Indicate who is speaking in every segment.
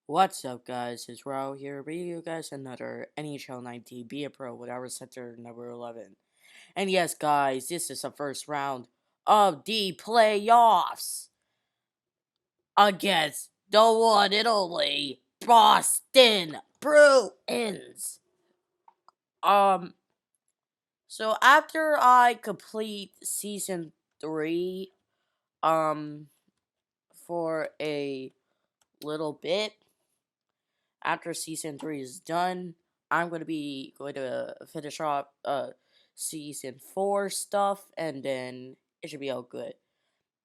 Speaker 1: What's up, guys? It's Ro here, bringing you guys another NHL 19 Be a Pro with our center number 11. And yes, guys, this is the first round of the playoffs against the one and only Boston Bruins. Um, so after I complete season 3, um, for a little bit, after season 3 is done, I'm going to finish off season 4 stuff, and then it should be all good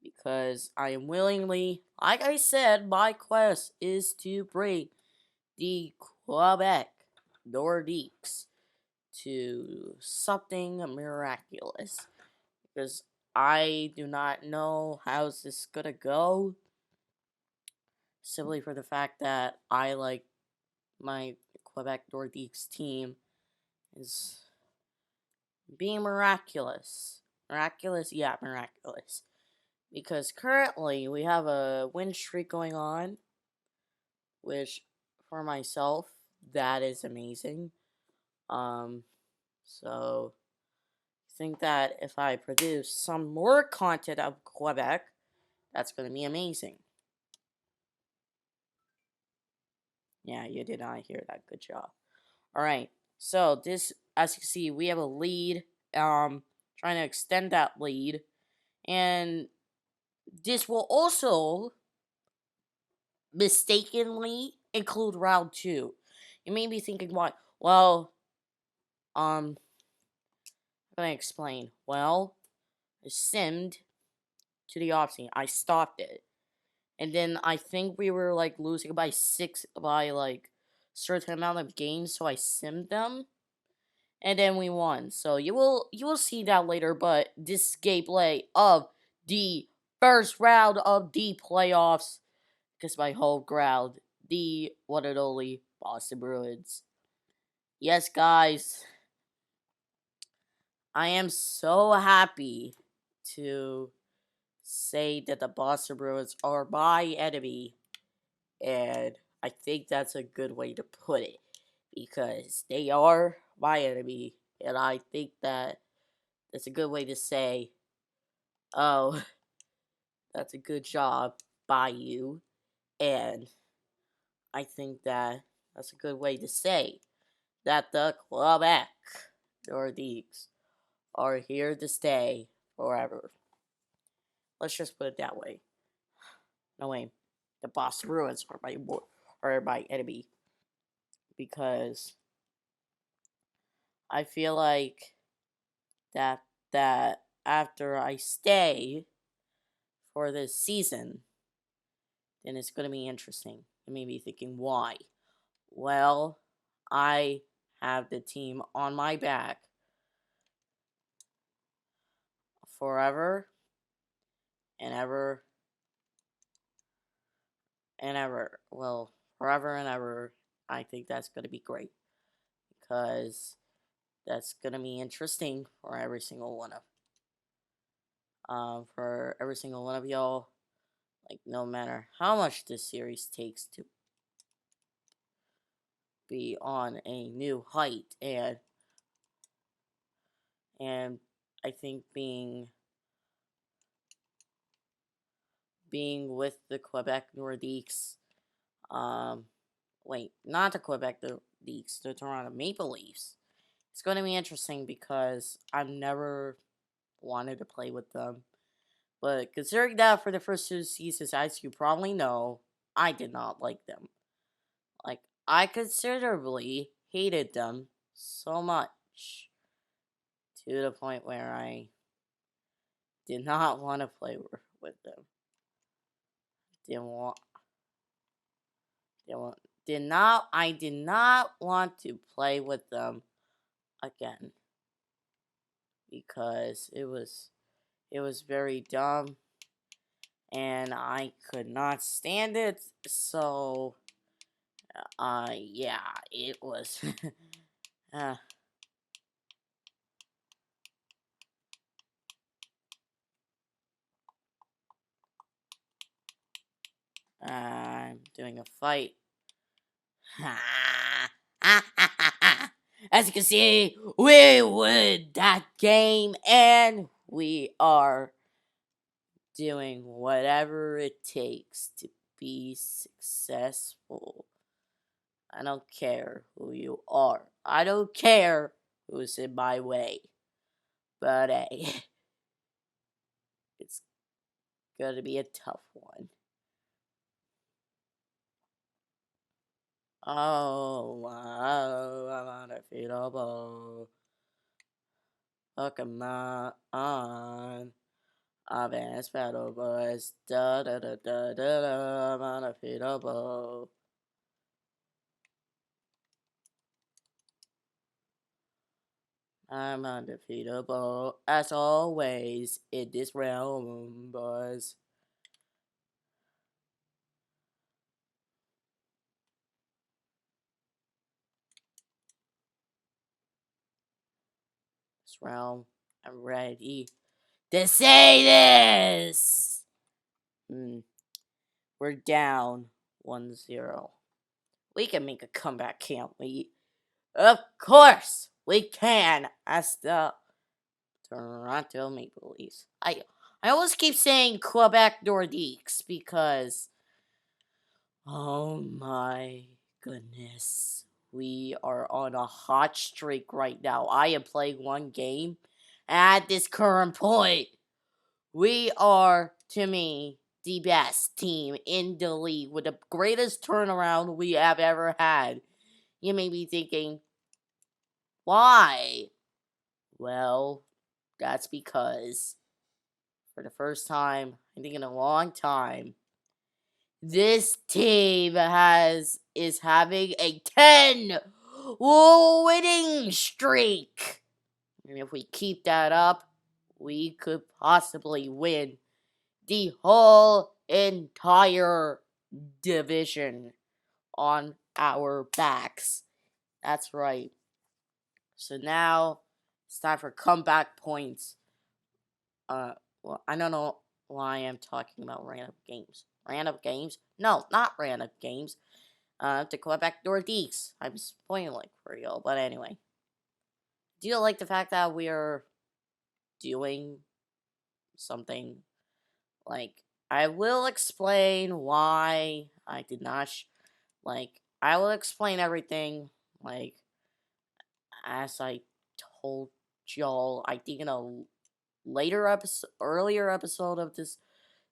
Speaker 1: because I am willingly, like I said, my quest is to bring the Quebec Nordiques to something miraculous because I do not know how's this gonna go, simply for the fact that I like my Quebec Nordiques team is being miraculous. Miraculous? Yeah, miraculous. Because currently we have a win streak going on, which for myself, that is amazing. Um, so I think that if I produce some more content of Quebec, that's going to be amazing. Yeah, you did not hear that. Good job. All right. So this, as you see, we have a lead. Trying to extend that lead, and this will also mistakenly include round two. You may be thinking, why? Well, I'm gonna explain. Well, I simmed to the option. I stopped it, and then I think we were like losing by like certain amount of games, so I simmed them, and then we won. So you will see that later. But this gameplay of the first round of the playoffs, because my home ground, the one and only Boston Bruins. Yes, guys, I am so happy to say that the Boston Bruins are my enemy, and I think that's a good way to put it because they are my enemy, and I think that that's a good way to say, oh, that's a good job by you, and I think that that's a good way to say that the Quebec Nordiques are here to stay forever. Let's just put it that way. No way, the Boston Bruins are my enemy because I feel like that after I stay for this season, then it's going to be interesting. You may be thinking, why? Well, I have the team on my back forever and ever and ever. Well, forever and ever. I think that's going to be great because that's going to be interesting for every single one of y'all. Like, no matter how much this series takes to be on a new height, and I think being with the Quebec Nordiques, um, wait, not the Quebec Nordiques, the Toronto Maple Leafs. It's going to be interesting because I've never wanted to play with them. But considering that for the first two seasons, as you probably know, I did not like them. Like, I considerably hated them so much to the point where I did not want to play with them. Didn't want, didn't want, I did not want to play with them again because it was very dumb and I could not stand it. So, yeah, it was. uh, I'm doing a fight. As you can see, we win that game and we are doing whatever it takes to be successful. I don't care who you are. I don't care who's in my way. But hey, it's gonna be a tough one. Oh, I'm undefeatable. Pokemon on. Advanced Battle Boys. Da da da da da da. I'm undefeatable. I'm undefeatable as always in this realm, boys. This realm, I'm ready to say this. We're down 1-0. We can make a comeback, can't we? Of course, we can. As the Toronto Maple Leafs. I always keep saying Quebec Nordiques because, oh my goodness, we are on a hot streak right now. I am playing one game. At this current point, we are, to me, the best team in the league with the greatest turnaround we have ever had. You may be thinking, why? Well, that's because for the first time, I think in a long time, this team is having a 10 winning streak. And if we keep that up, we could possibly win the whole entire division on our backs. That's right. So now it's time for comeback points. Well, I don't know why I'm talking about random games. Random games? No, not random games. To Quebec Nordiques. I'm spoiling for y'all, but anyway. Do you like the fact that we're doing something? Like, I will explain why I did not. I will explain everything. Like, as I told y'all, I think in a earlier episode of this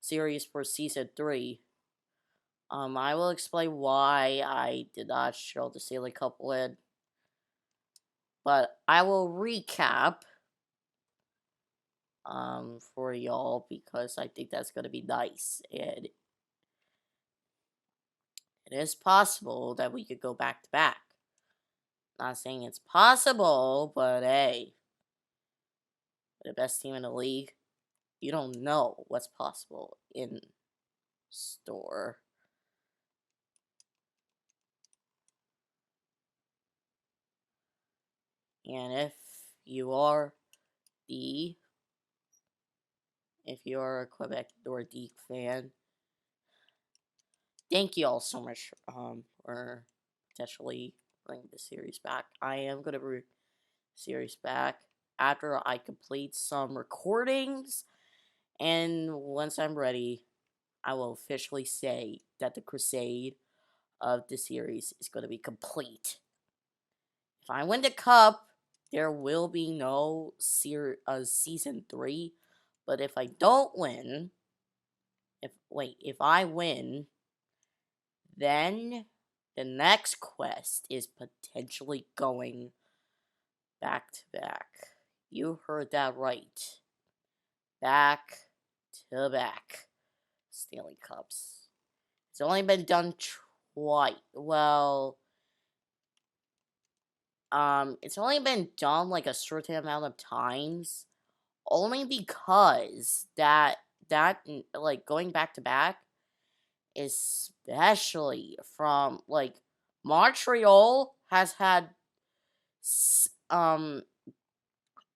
Speaker 1: series for season 3. I will explain why I did not show the Stanley Cup win, but I will recap for y'all because I think that's gonna be nice, and it is possible that we could go back to back. Not saying it's possible, but hey, the best team in the league, you don't know what's possible in store. And the if you are a Quebec Nordique fan, thank you all so much for potentially bringing the series back. I am gonna bring the series back after I complete some recordings, and once I'm ready, I will officially say that the crusade of the series is going to be complete. If I win the cup, there will be no season 3. But if I don't win, if I win, then the next quest is potentially going back to back. You heard that right. Back to back Stanley Cups. It's only been done twice. Well, it's only been done like a certain amount of times. Only because like going back to back, especially from like Montreal has had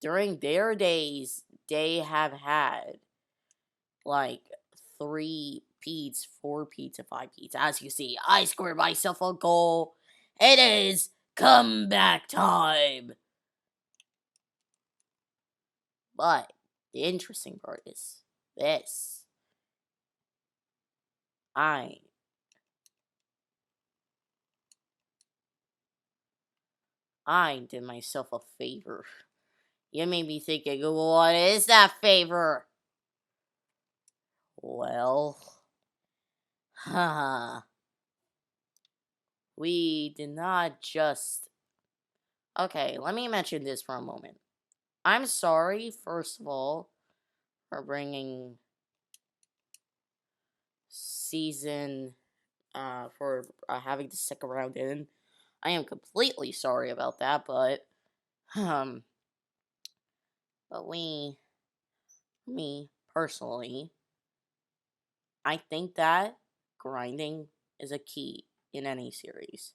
Speaker 1: during their days they have had like 3 peats, 4 peats, and 5 peats. As you see, I scored myself a goal It is comeback time. But the interesting part is this. I did myself a favor. You may be thinking, what is that favor? Well, haha. We did not just. Okay, let me mention this for a moment. I'm sorry, first of all, for bringing season, for having to stick around in. I am completely sorry about that, but, um, but me, personally, I think that grinding is a key in any series.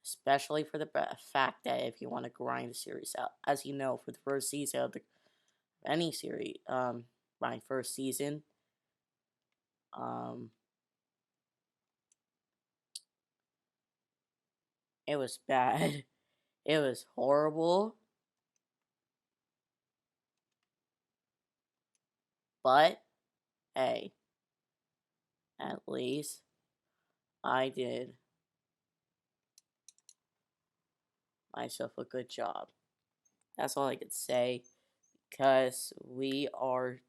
Speaker 1: Especially for the fact that if you want to grind the series out, as you know, for the first season of any series, my first season, um, it was bad. It was horrible. But hey, at least I did myself a good job. That's all I could say, because we are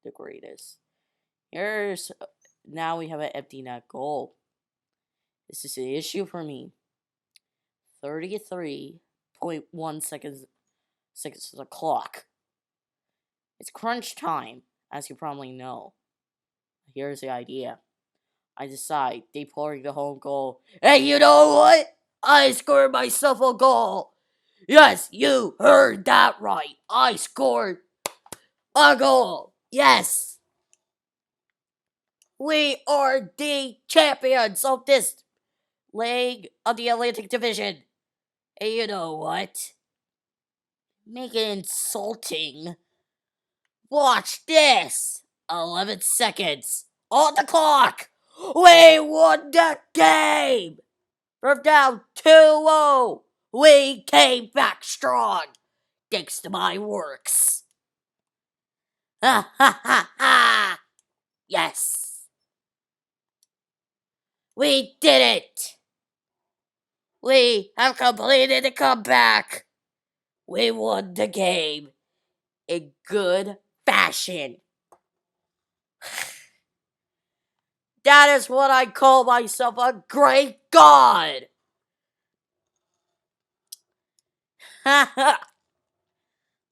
Speaker 1: the greatest. Here's now we have an empty net goal. This is an issue for me. 33.1 seconds to the clock. It's crunch time, as you probably know. Here's the idea. I decide deploying the home goal. Hey, you know what? I scored myself a goal. Yes, you heard that right. I scored a goal. Yes. We are the champions of this league of the Atlantic Division. And you know what? Make it insulting. Watch this. 11 seconds on the clock. We won the game. From down 2-0. We came back strong. Thanks to my works. Ha ha ha ha. Yes. We did it. We have completed the comeback. We won the game in good fashion. That is what I call myself, a great god. I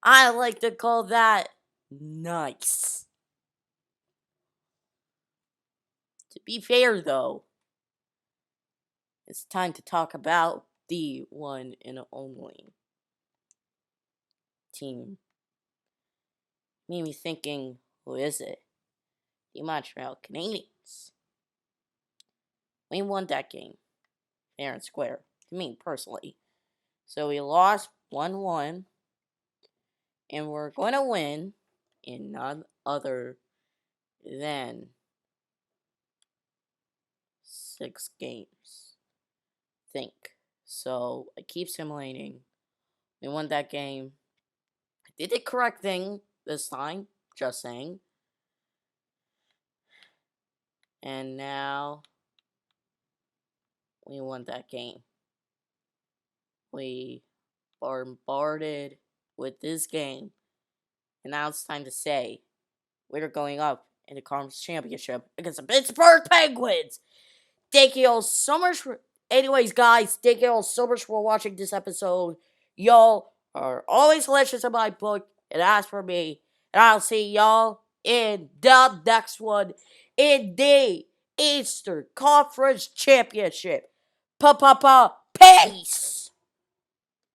Speaker 1: like to call that nice. To be fair, though, it's time to talk about the one and only team. Made me thinking, who is it? The Montreal Canadiens. We won that game, fair and square, to me personally. So we lost 1-1, and we're going to win in none other than 6 games. Think. So I keep simulating. We won that game. I did the correct thing this time, just saying. And now we won that game. We bombarded with this game. And now it's time to say we're going up in the conference championship against the Pittsburgh Penguins. Thank you all so much for. Anyways, guys, thank you all so much for watching this episode. Y'all are always delicious in my book, and as for me, and I'll see y'all in the next one in the Eastern Conference Championship. Pa-pa-pa, peace!